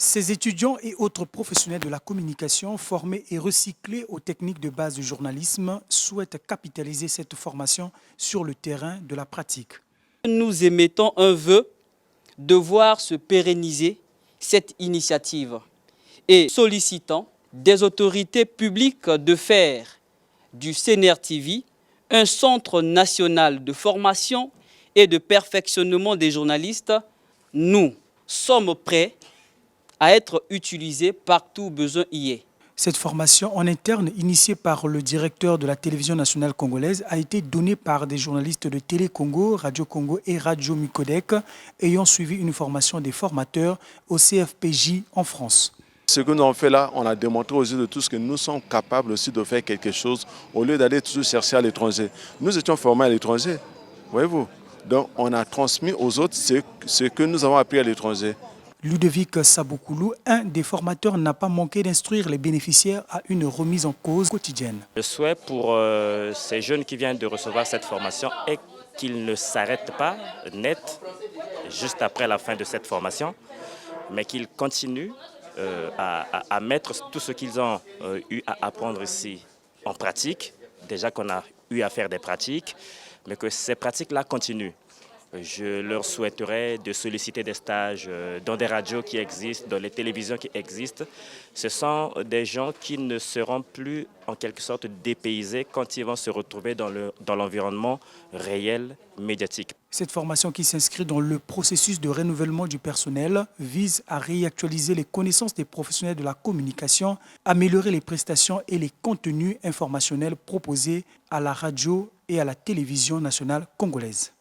Ces étudiants et autres professionnels de la communication formés et recyclés aux techniques de base du journalisme souhaitent capitaliser cette formation sur le terrain de la pratique. Nous émettons un vœu de voir se pérenniser cette initiative et sollicitons des autorités publiques de faire du CNR TV un centre national de formation et de perfectionnement des journalistes. Nous sommes prêts à être utilisés partout où besoin y est. Cette formation en interne, initiée par le directeur de la télévision nationale congolaise, a été donnée par des journalistes de Télé Congo, Radio Congo et Radio Mucodec, ayant suivi une formation des formateurs au CFPJ en France. Ce que nous avons fait là, on a démontré aux yeux de tous que nous sommes capables aussi de faire quelque chose au lieu d'aller toujours chercher à l'étranger. Nous étions formés à l'étranger, voyez-vous. Donc on a transmis aux autres ce que nous avons appris à l'étranger. Ludovic Saboukoulou, un des formateurs, n'a pas manqué d'instruire les bénéficiaires à une remise en cause quotidienne. Le souhait pour ces jeunes qui viennent de recevoir cette formation est qu'ils ne s'arrêtent pas net juste après la fin de cette formation, mais qu'ils continuent à mettre tout ce qu'ils ont eu à apprendre ici en pratique, déjà qu'on a eu à faire des pratiques, mais que ces pratiques-là continuent. Je leur souhaiterais de solliciter des stages dans des radios qui existent, dans les télévisions qui existent. Ce sont des gens qui ne seront plus en quelque sorte dépaysés quand ils vont se retrouver dans l'environnement réel médiatique. Cette formation qui s'inscrit dans le processus de renouvellement du personnel vise à réactualiser les connaissances des professionnels de la communication, améliorer les prestations et les contenus informationnels proposés à la radio et à la télévision nationale congolaise.